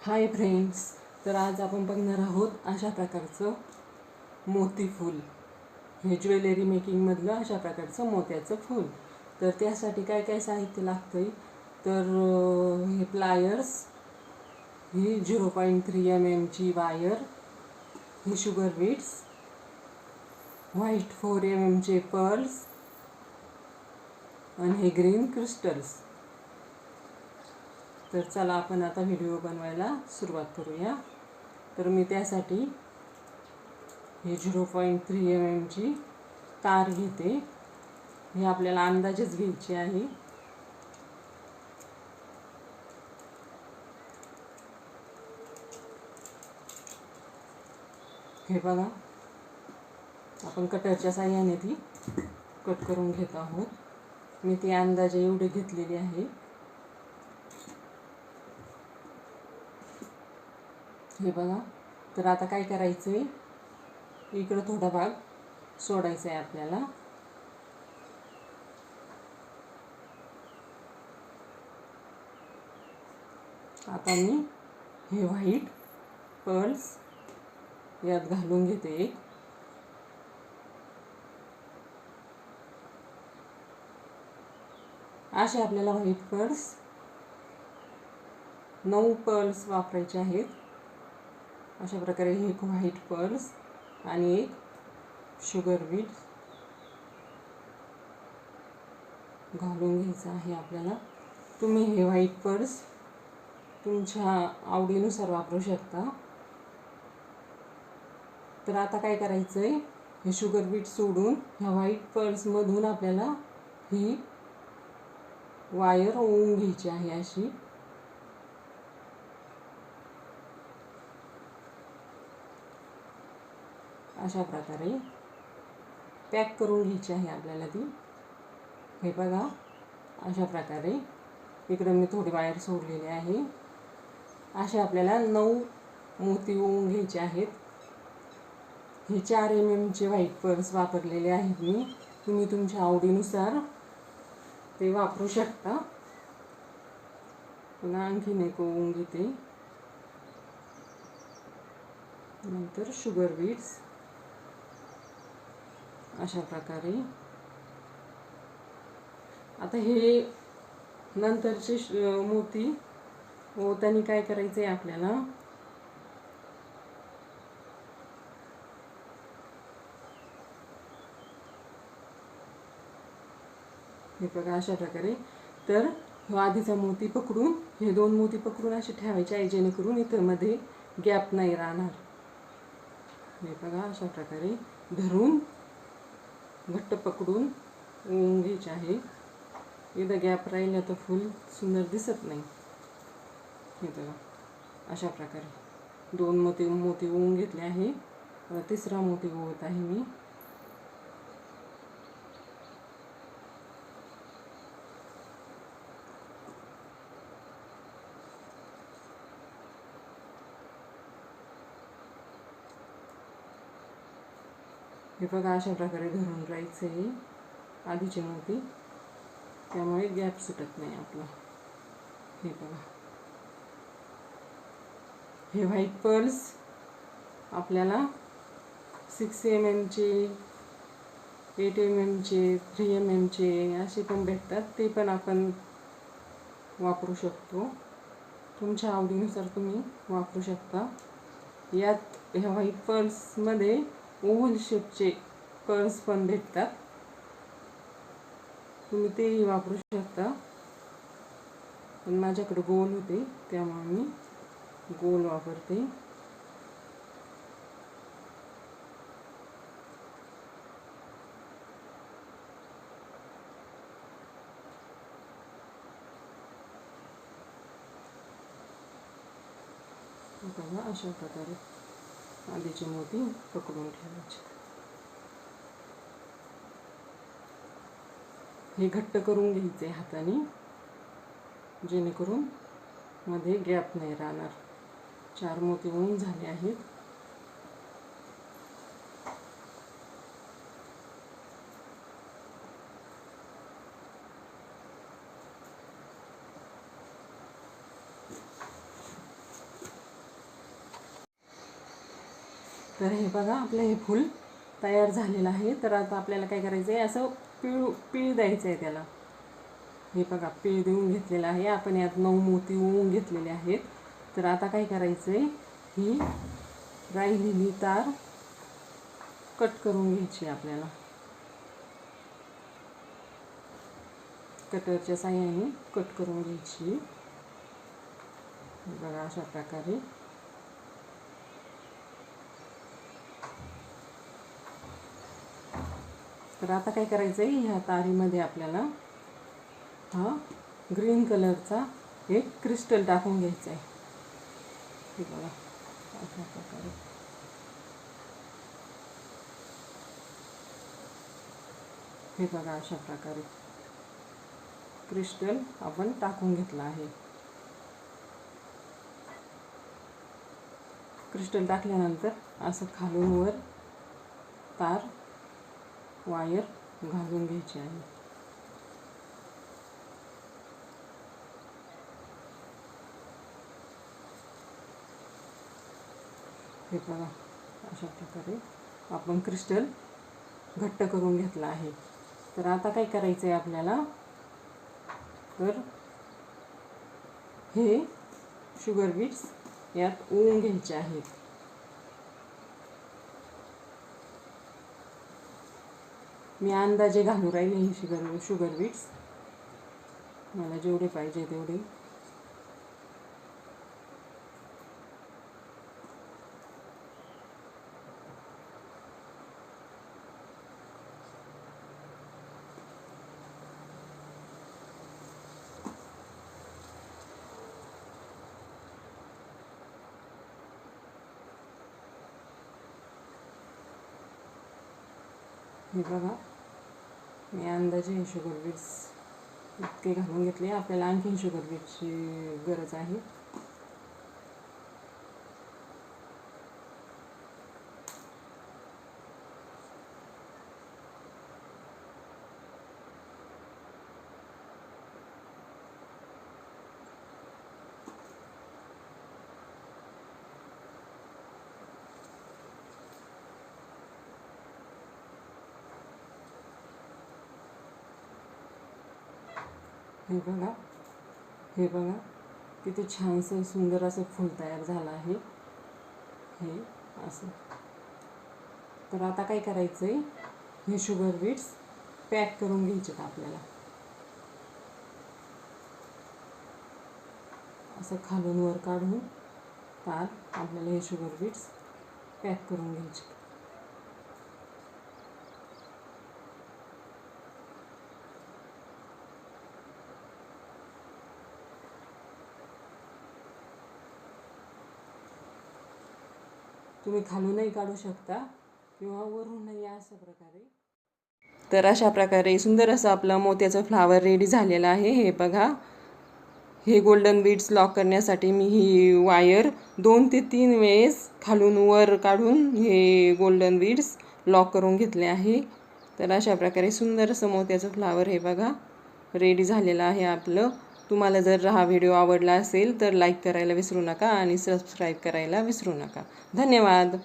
Hi friends, तर आज आपण बघणार आहोत अशा प्रकारचं मोती फूल. हे ज्वेलरी मेकिंगमधलं अशा प्रकारचं मोत्याचं फूल. तर त्यासाठी काय काय साहित्य लागतं आहे तर हे प्लायर्स, ही 0.3 mm वायर, ही sugar beads, white 4 mm pearls आणि हे ग्रीन क्रिस्टल्स. तर चला आपण आता व्हिडिओ बनवायला सुरुवात करूया. तर मी त्यासाठी हे 0.3 mm तार घेते. हे आपल्याला अंदाजेच घ्यायची आहे. हे बघा, आपण कटरच्या साहाय्याने ती कट करून घेत आहोत. मी ती अंदाजे एवढी घेतलेली आहे. हे बघा, तर आता काय करायचं आहे, इकडं थोडा भाग सोडायचा आहे आपल्याला. आता मी हे व्हाईट पर्ल्स यात घालून घेते. एक असे आपल्याला व्हाईट पर्ल्स 9 पर्ल्स वापरायचे आहेत. अशा प्रकारे हे एक व्हाईट पर्ल्स आणि एक शुगर बीट्स घालून घ्यायचं आहे आपल्याला. तुम्ही हे व्हाईट पर्ल्स तुमच्या आवडीनुसार वापरू शकता. तर आता काय करायचं आहे, हे शुगर बीट सोडून ह्या व्हाईट पर्ल्समधून आपल्याला ही वायर ओवून घ्यायची आहे. अशी अशा प्रकारे पॅक करून घ्यायची आहे आपल्याला ती. हे बघा, अशा प्रकारे इकडे मी थोडी वायर सोडलेली आहे. असे आपल्याला 9 मोती ओवून घ्यायचे आहेत. हे 4 mm व्हाईट पर्ल्स वापरलेले आहेत मी. तुम्ही तुमच्या आवडीनुसार ते वापरू शकता. पुन्हा आणखीन एक ओवून घेते. नंतर शुगर बीट्स अशा प्रकारे. आता हे नंतरचे मोती ओवताना काय करायचं आहे आपल्याला, हे बघा अशा प्रकारे. तर आधीचा मोती पकडून, हे 2 मोती पकडून असे ठेवायचे आहे, जेणेकरून इथं मध्ये गॅप नाही राहणार. हे बघा, अशा प्रकारे धरून घट्ट पकडून ओवून घ्यायचे आहे. इथं गॅप राहिला तर फूल सुंदर दिसत नाही. हे बघा, अशा प्रकारे 2 मोती ओवून घेतले आहे. तिसरा मोती ओवत आहे मी. हे बघा, अशा प्रकारे धरून राहायचं आहे आधीचे मोती, त्यामुळे गॅप सुटत नाही आपला. हे बघा, हे व्हाईट पर्ल्स आपल्याला 6 mm, 8 mm, 3 mm असे पण भेटतात. ते पण आपण वापरू शकतो. तुमच्या आवडीनुसार तुम्ही वापरू शकता. यात ह्या व्हाईट पर्ल्समध्ये ओव्हल शेपचे पर्ल्स पण भेटतात. तुम्ही तेही वापरू शकता. पण माझ्याकडे गोल होते, त्यामुळे मी गोल वापरते. बघा, अशा प्रकारे आधीचे मोती पकडून ठेवायचे. हे घट्ट करून घ्यायचे हाताने, जेणेकरून मध्ये गॅप नाही राहणार. 4 मोती ओवून झाले आहेत. तर हे बघा आपलं हे फूल तयार झालेलं आहे. तर आता आपल्याला काय करायचं आहे, असं पीळ द्यायचं आहे त्याला. हे बघा पीळ देऊन घेतलेलं आहे आपण. यात 9 मोती ओवून घेतलेले आहेत. तर आता काय करायचं आहे, ही राहिलेली तार कट करून घ्यायची आपल्याला. कटरच्या साहाय्याने कट करून घ्यायची. बघा अशा प्रकारे. तर आता काय करायचं आहे, ह्या तारीमध्ये आपल्याला हा ग्रीन कलरचा एक क्रिस्टल टाकून घ्यायचा आहे. हे बघा अशा प्रकारे. हे बघा अशा प्रकारे क्रिस्टल आपण टाकून घेतला आहे. क्रिस्टल टाकल्यानंतर असं खालून वर तार वायर घालून घ्यायची आहे. हे बघा अशा प्रकारे आपण क्रिस्टल घट्ट करून घेतला आहे. तर आता काय करायचं आहे आपल्याला, तर हे शुगर बीट्स यात ओवून घ्यायचे आहेत. मी अंदाजे घालू राहिले ही शुगर बीट्स, मला जेवढे पाहिजे तेवढे. हे बघा मी अंदाजे हे शुगर बीट्स इतके घालून घेतले. आपल्याला आणखीन शुगर बीट्सची गरज आहे. हे बघा किती छानसं सुंदर असं फूल तयार झालं आहे हे असं. तर आता काय करायचं आहे, हे शुगर बीट्स पॅक करून घ्यायचे आपल्याला. असं खालून वर काढून तार आपल्याला हे शुगर बीट्स पॅक करून घ्यायचे. तुम्ही खालूनही काढू शकता किंवा वरूनही अशा प्रकारे. तर अशा प्रकारे सुंदर असं आपलं मोत्याचं फ्लावर रेडी झालेलं आहे. हे बघा, हे गोल्डन बीड्स लॉक करण्यासाठी मी ही वायर 2 ते 3 वेळेस खालून वर काढून हे गोल्डन बीड्स लॉक करून घेतले आहे. तर अशा प्रकारे सुंदर असं मोत्याचं फ्लावर हे बघा रेडी झालेलं आहे आपलं. तुम्हाला जर हा व्हिडिओ आवडला असेल तर लाईक करायला विसरू नका आणि सबस्क्राईब करायला विसरू नका. धन्यवाद.